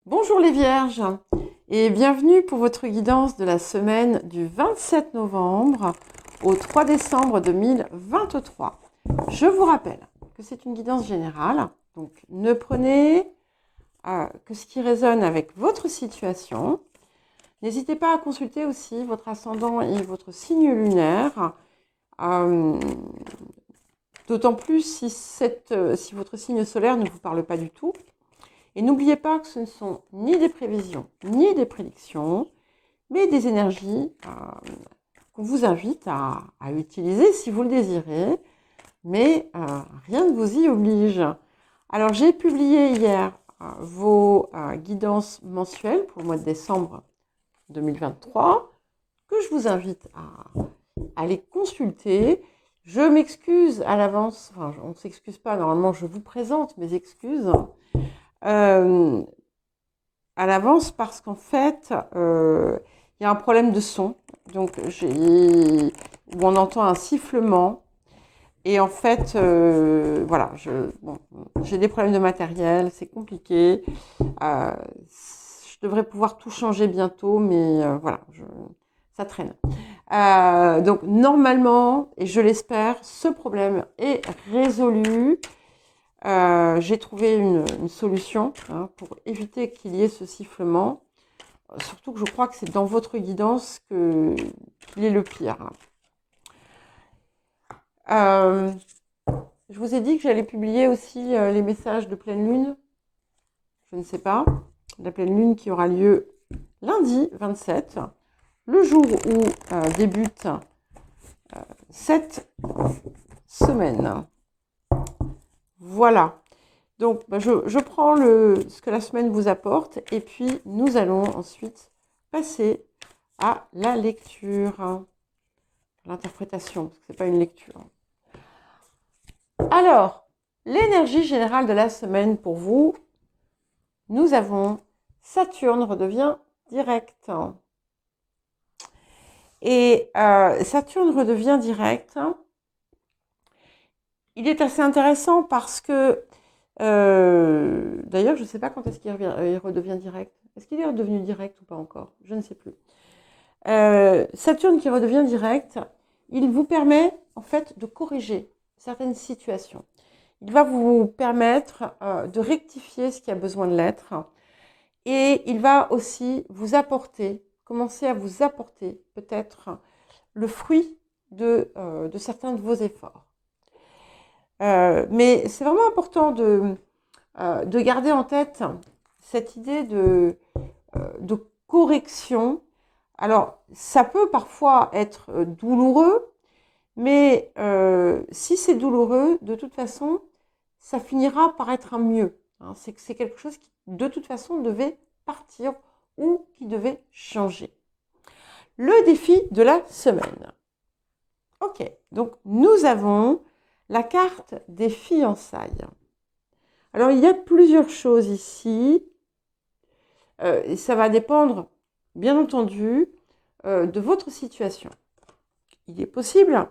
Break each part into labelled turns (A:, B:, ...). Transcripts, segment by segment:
A: Bonjour les Vierges et bienvenue pour votre guidance de la semaine du 27 novembre au 3 décembre 2023. Je vous rappelle que c'est une guidance générale, donc ne prenez que ce qui résonne avec votre situation. N'hésitez pas à consulter aussi votre ascendant et votre signe lunaire, d'autant plus si votre signe solaire ne vous parle pas du tout. Et n'oubliez pas que ce ne sont ni des prévisions, ni des prédictions, mais des énergies qu'on vous invite à utiliser si vous le désirez, mais rien ne vous y oblige. Alors, j'ai publié hier vos guidances mensuelles pour le mois de décembre 2023, que je vous invite à les consulter. Je m'excuse à l'avance, enfin, on ne s'excuse pas, normalement je vous présente mes excuses. À l'avance parce qu'en fait, il y a un problème de son. Donc, où on entend un sifflement. Et en fait, voilà, j'ai des problèmes de matériel, c'est compliqué. Je devrais pouvoir tout changer bientôt, mais voilà, ça traîne. Donc, normalement, et je l'espère, ce problème est résolu. J'ai trouvé une solution pour éviter qu'il y ait ce sifflement. Surtout que je crois que c'est dans votre guidance qu'il est le pire. Je vous ai dit que j'allais publier aussi les messages de pleine lune. Je ne sais pas. La pleine lune qui aura lieu lundi 27, le jour où débute cette semaine. Voilà. Donc, je prends ce que la semaine vous apporte et puis nous allons ensuite passer à la lecture, l'interprétation, parce que ce n'est pas une lecture. Alors, l'énergie générale de la semaine pour vous, nous avons Saturne redevient direct. Et Saturne redevient direct. Il est assez intéressant parce que d'ailleurs, je ne sais pas quand est-ce qu'il redevient direct. Est-ce qu'il est redevenu direct ou pas encore? Je ne sais plus. Saturne qui redevient direct, il vous permet en fait de corriger certaines situations. Il va vous permettre de rectifier ce qui a besoin de l'être. Et il va aussi vous apporter, commencer à vous apporter peut-être le fruit de certains de vos efforts. Mais c'est vraiment important de garder en tête cette idée de correction. Alors, ça peut parfois être douloureux, mais si c'est douloureux, de toute façon, ça finira par être un mieux. C'est quelque chose qui, de toute façon, devait partir ou qui devait changer. Le défi de la semaine. Ok, donc nous avons la carte des fiançailles. Alors, il y a plusieurs choses ici. Et ça va dépendre, bien entendu, de votre situation. Il est possible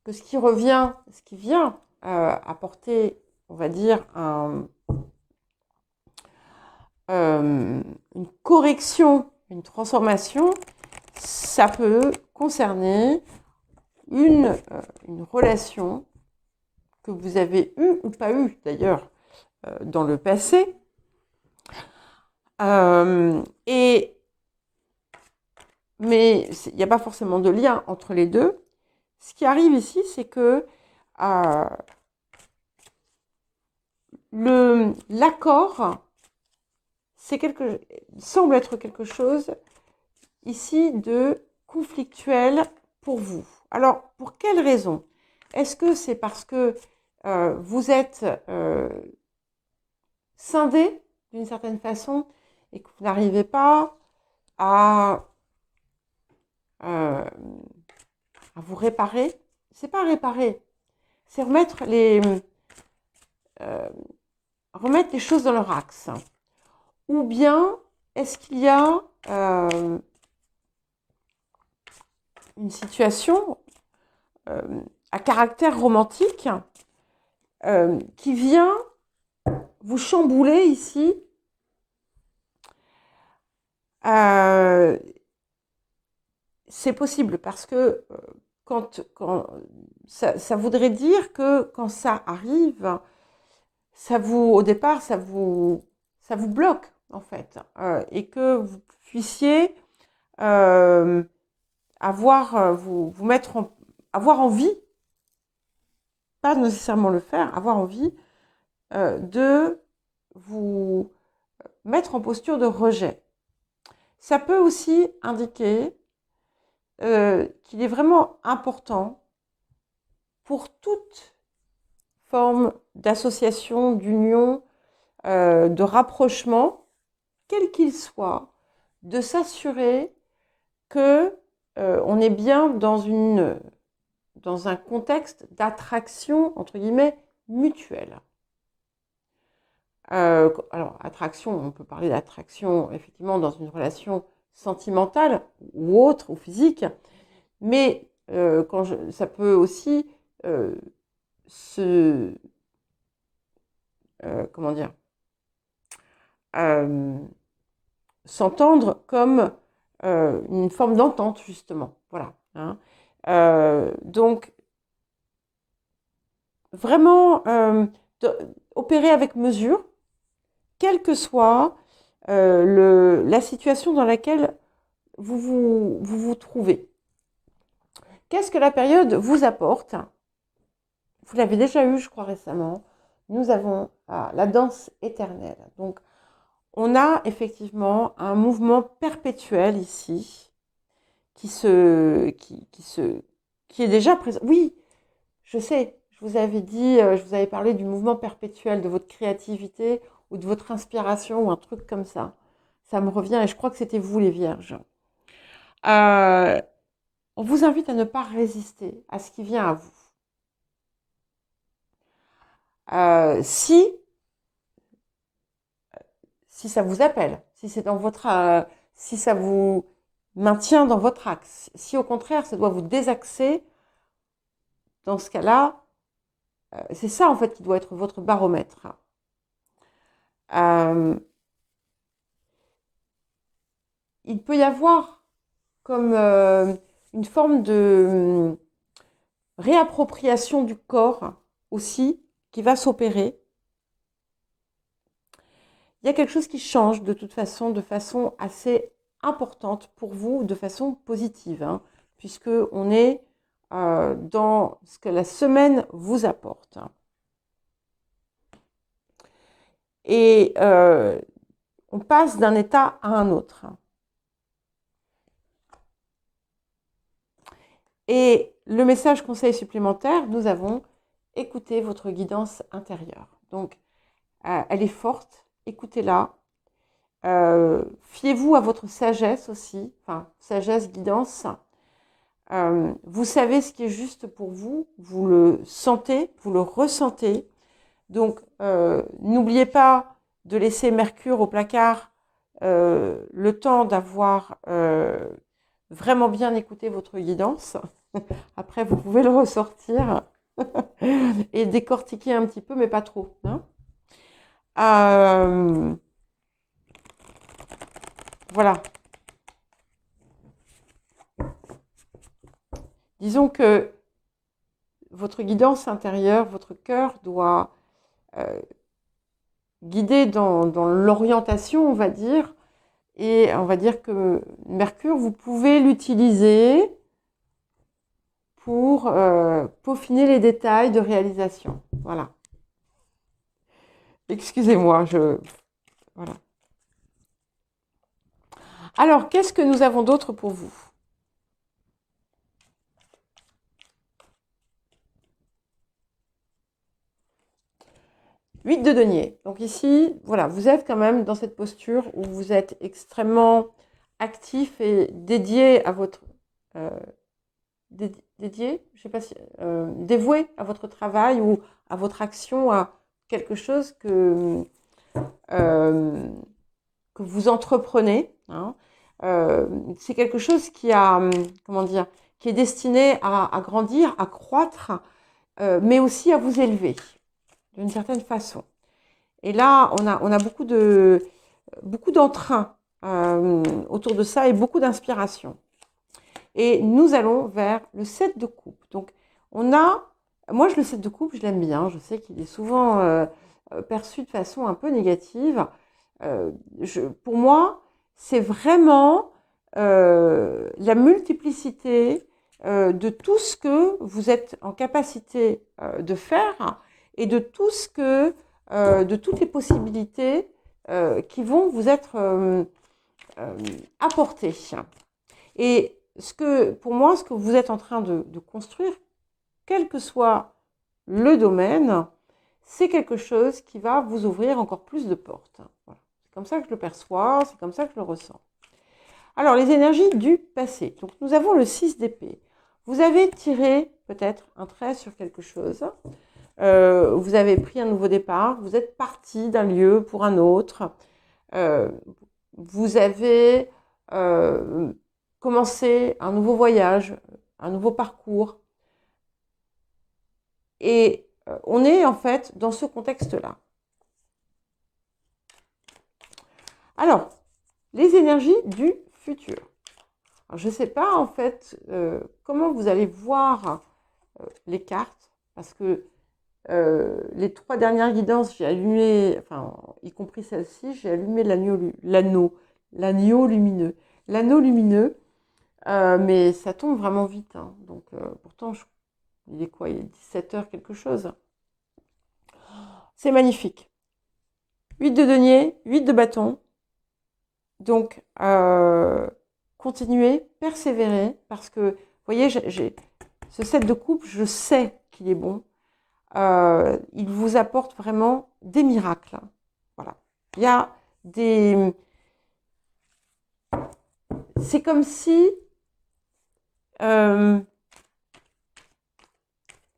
A: que ce qui vient apporter, on va dire, une correction, une transformation, ça peut concerner une relation que vous avez eue ou pas eue d'ailleurs dans le passé. Mais il n'y a pas forcément de lien entre les deux. Ce qui arrive ici, c'est que l'accord semble être quelque chose ici de conflictuel pour vous. Alors, pour quelle raison? Est-ce que c'est parce que vous êtes scindé d'une certaine façon et que vous n'arrivez pas à vous réparer? C'est pas réparer, c'est remettre les choses dans leur axe. Ou bien, est-ce qu'il y a une situation à caractère romantique qui vient vous chambouler ici Euh, c'est possible parce que quand ça voudrait dire que quand ça arrive, au départ, ça vous bloque en fait, et que vous puissiez euh, vous mettre avoir envie, pas nécessairement le faire, avoir envie de vous mettre en posture de rejet. Ça peut aussi indiquer qu'il est vraiment important pour toute forme d'association, d'union, de rapprochement, quel qu'il soit, de s'assurer que on est bien dans un contexte d'attraction, entre guillemets, mutuelle. Alors, attraction, on peut parler d'attraction, effectivement, dans une relation sentimentale ou autre, ou physique, mais ça peut aussi euh, se... comment dire euh, s'entendre comme une forme d'entente, justement. Voilà. Hein. Donc, vraiment, opérer avec mesure, quelle que soit la situation dans laquelle vous trouvez. Qu'est-ce que la période vous apporte? Vous l'avez déjà eu, je crois, récemment. Nous avons la danse éternelle. Donc, on a effectivement un mouvement perpétuel ici qui est déjà présent. Oui, je sais, je vous avais dit, je vous avais parlé du mouvement perpétuel de votre créativité ou de votre inspiration ou un truc comme ça. Ça me revient et je crois que c'était vous les vierges. Euh, on vous invite à ne pas résister à ce qui vient à vous. Si ça vous appelle, si c'est dans si ça vous maintient dans votre axe, si au contraire ça doit vous désaxer, dans ce cas-là, c'est ça en fait qui doit être votre baromètre. Euh, il peut y avoir comme une forme de réappropriation du corps aussi qui va s'opérer. Il y a quelque chose qui change de toute façon, de façon assez importante pour vous, de façon positive, hein, puisque on est dans ce que la semaine vous apporte. Et on passe d'un état à un autre. Et le message conseil supplémentaire, nous avons écouté votre guidance intérieure. Donc, elle est forte, écoutez-la. Fiez-vous à votre sagesse aussi, enfin, sagesse, guidance. Vous savez ce qui est juste pour vous, vous le sentez, vous le ressentez. Donc, n'oubliez pas de laisser Mercure au placard le temps d'avoir vraiment bien écouté votre guidance. Après, vous pouvez le ressortir et décortiquer un petit peu, mais pas trop. Hein. Voilà. Disons que votre guidance intérieure, votre cœur doit guider dans l'orientation, on va dire. Et on va dire que Mercure, vous pouvez l'utiliser pour peaufiner les détails de réalisation. Voilà. Excusez-moi, voilà. Alors, qu'est-ce que nous avons d'autre pour vous? Huit de denier. Donc ici, voilà, vous êtes quand même dans cette posture où vous êtes extrêmement actif et dédié à votre... dédié, je sais pas si... dévoué à votre travail ou à votre action, à quelque chose que vous entreprenez. Hein. C'est quelque chose qui a, comment dire, qui est destiné à grandir, à croître, mais aussi à vous élever d'une certaine façon. Et là, on a beaucoup d'entrain autour de ça et beaucoup d'inspiration. Et nous allons vers le 7 de coupe. Donc, moi, le 7 de coupe, je l'aime bien. Je sais qu'il est souvent perçu de façon un peu négative. Pour moi, c'est vraiment la multiplicité de tout ce que vous êtes en capacité de faire et de de toutes les possibilités qui vont vous être apportées. Et pour moi, ce que vous êtes en train de construire, quel que soit le domaine, c'est quelque chose qui va vous ouvrir encore plus de portes. Voilà. C'est comme ça que je le perçois, c'est comme ça que je le ressens. Alors, les énergies du passé. Donc, nous avons le 6 d'épée. Vous avez tiré peut-être un trait sur quelque chose. Vous avez pris un nouveau départ. Vous êtes parti d'un lieu pour un autre. Vous avez commencé un nouveau voyage, un nouveau parcours. Et on est en fait dans ce contexte-là. Alors, les énergies du futur. Alors, je ne sais pas en fait comment vous allez voir les cartes, parce que les 3 dernières guidances, j'ai allumé, enfin, y compris celle-ci, j'ai allumé l'anneau lumineux. L'anneau lumineux, mais ça tombe vraiment vite. Hein. Donc, pourtant, il est quoi? Il est 17h quelque chose. C'est magnifique. 8 de denier, 8 de bâton. Donc, continuez, persévérez, parce que, vous voyez, ce 7 de coupe, je sais qu'il est bon. Il vous apporte vraiment des miracles. Voilà. Il y a des... C'est comme si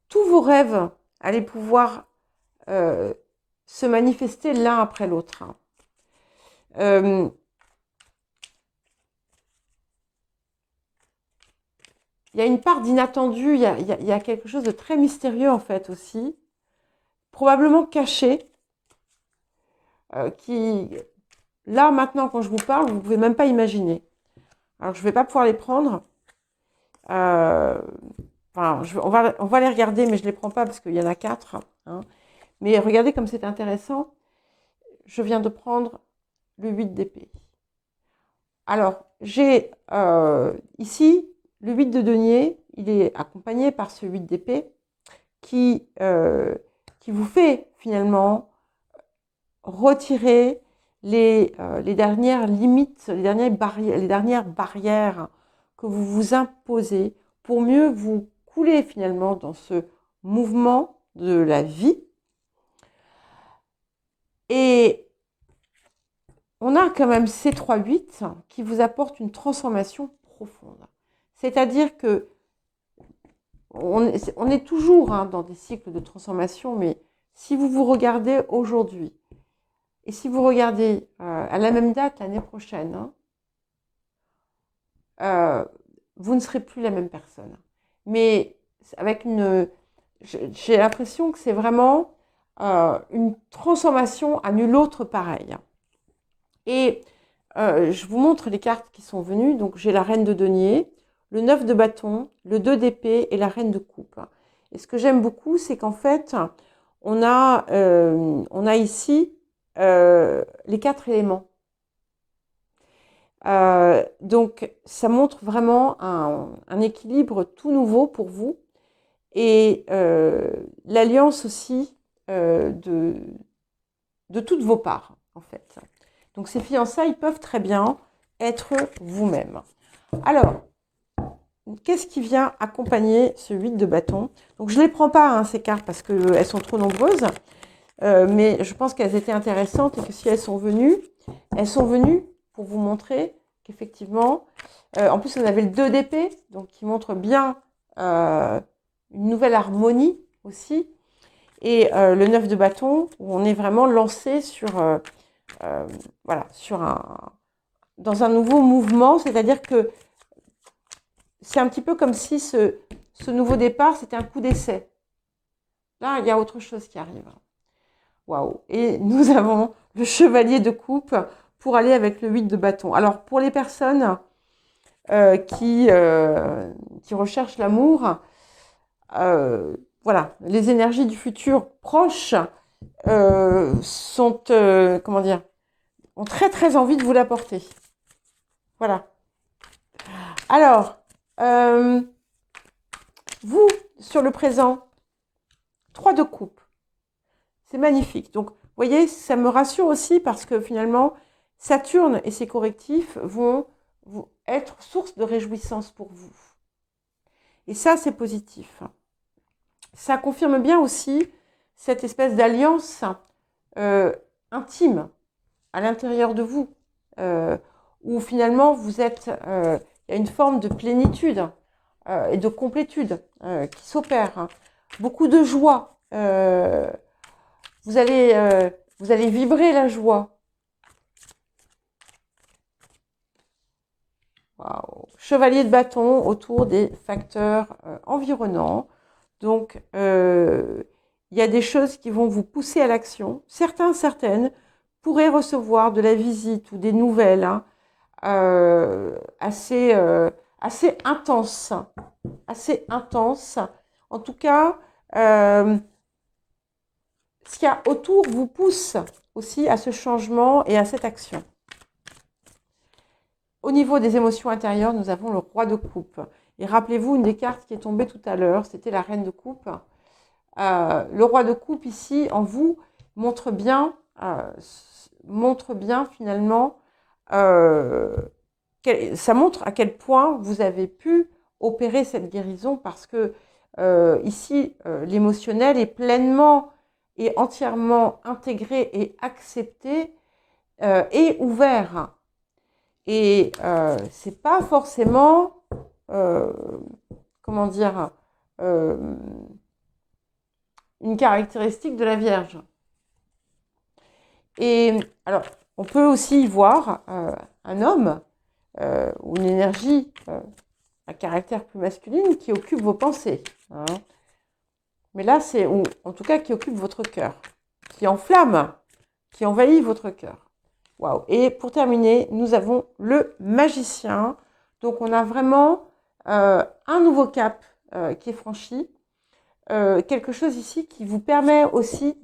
A: tous vos rêves allaient pouvoir se manifester l'un après l'autre. Il y a une part d'inattendu, il y a quelque chose de très mystérieux en fait aussi, probablement caché, qui, là maintenant quand je vous parle, vous ne pouvez même pas imaginer. Alors je ne vais pas pouvoir les prendre, enfin, on va les regarder, mais je ne les prends pas parce qu'il y en a 4. Hein. Mais regardez comme c'est intéressant, je viens de prendre le 8 d'épée. Alors, j'ai ici le 8 de denier, il est accompagné par ce 8 d'épée qui vous fait finalement retirer les dernières limites, les dernières barrières que vous vous imposez pour mieux vous couler finalement dans ce mouvement de la vie. Et on a quand même ces 3-8 qui vous apportent une transformation profonde. C'est-à-dire que on est toujours dans des cycles de transformation, mais si vous vous regardez aujourd'hui, et si vous regardez à la même date l'année prochaine, vous ne serez plus la même personne. Mais avec j'ai l'impression que c'est vraiment une transformation à nul autre pareil. Et je vous montre les cartes qui sont venues. Donc j'ai la reine de denier, le 9 de bâton, le 2 d'épée et la reine de coupe. Et ce que j'aime beaucoup, c'est qu'en fait, on a ici les 4 éléments. Donc ça montre vraiment un équilibre tout nouveau pour vous. Et l'alliance aussi de toutes vos parts, en fait. Donc ces fiançailles peuvent très bien être vous-même. Alors, qu'est-ce qui vient accompagner ce 8 de bâton? Donc je ne les prends pas, ces cartes, parce qu'elles sont trop nombreuses. Mais je pense qu'elles étaient intéressantes et que si elles sont venues pour vous montrer qu'effectivement, en plus on avait le 2 d'épée, donc qui montre bien une nouvelle harmonie aussi, et le 9 de bâton, où on est vraiment lancé dans un nouveau mouvement, c'est-à-dire que c'est un petit peu comme si ce nouveau départ, c'était un coup d'essai. Là, il y a autre chose qui arrive. Waouh! Et nous avons le chevalier de coupe pour aller avec le 8 de bâton. Alors, pour les personnes qui recherchent l'amour, voilà, les énergies du futur proche sont, comment dire, ont très très envie de vous l'apporter. Voilà. Alors, vous, sur le présent, 3 de coupe. C'est magnifique. Donc, vous voyez, ça me rassure aussi parce que finalement, Saturne et ses correctifs vont être source de réjouissance pour vous. Et ça, c'est positif. Ça confirme bien aussi cette espèce d'alliance intime à l'intérieur de vous, où finalement vous êtes, il y a une forme de plénitude et de complétude qui s'opère. Hein. Beaucoup de joie. Vous allez vibrer la joie. Wow. Chevalier de bâton autour des facteurs environnants. Donc, il y a des choses qui vont vous pousser à l'action. Certaines pourraient recevoir de la visite ou des nouvelles hein, assez intenses. Assez intenses. En tout cas, ce qu'il y a autour vous pousse aussi à ce changement et à cette action. Au niveau des émotions intérieures, nous avons le roi de coupe. Et rappelez-vous, une des cartes qui est tombée tout à l'heure, c'était la reine de coupe. Le roi de coupe ici, en vous, montre bien finalement, ça montre à quel point vous avez pu opérer cette guérison parce que ici, l'émotionnel est pleinement et entièrement intégré et accepté et ouvert. Et c'est pas forcément, comment dire, une caractéristique de la Vierge. Et alors, on peut aussi y voir un homme ou une énergie à caractère plus masculine qui occupe vos pensées. Hein. Mais là, c'est, ou en tout cas, qui occupe votre cœur, qui enflamme, qui envahit votre cœur. Waouh. Et pour terminer, nous avons le magicien. Donc, on a vraiment un nouveau cap qui est franchi. Quelque chose ici qui vous permet aussi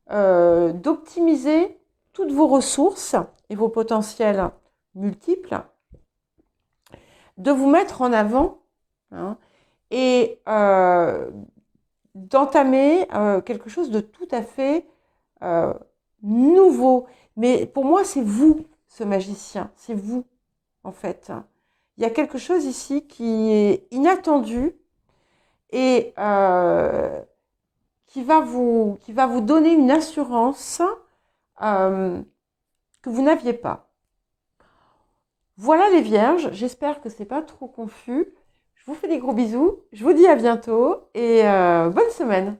A: d'optimiser toutes vos ressources et vos potentiels multiples, de vous mettre en avant hein, et d'entamer quelque chose de tout à fait nouveau. Mais pour moi, c'est vous, ce magicien. C'est vous, en fait. Il y a quelque chose ici qui est inattendu et qui va vous donner une assurance que vous n'aviez pas. Voilà les vierges. J'espère que ce n'est pas trop confus. Je vous fais des gros bisous. Je vous dis à bientôt et bonne semaine.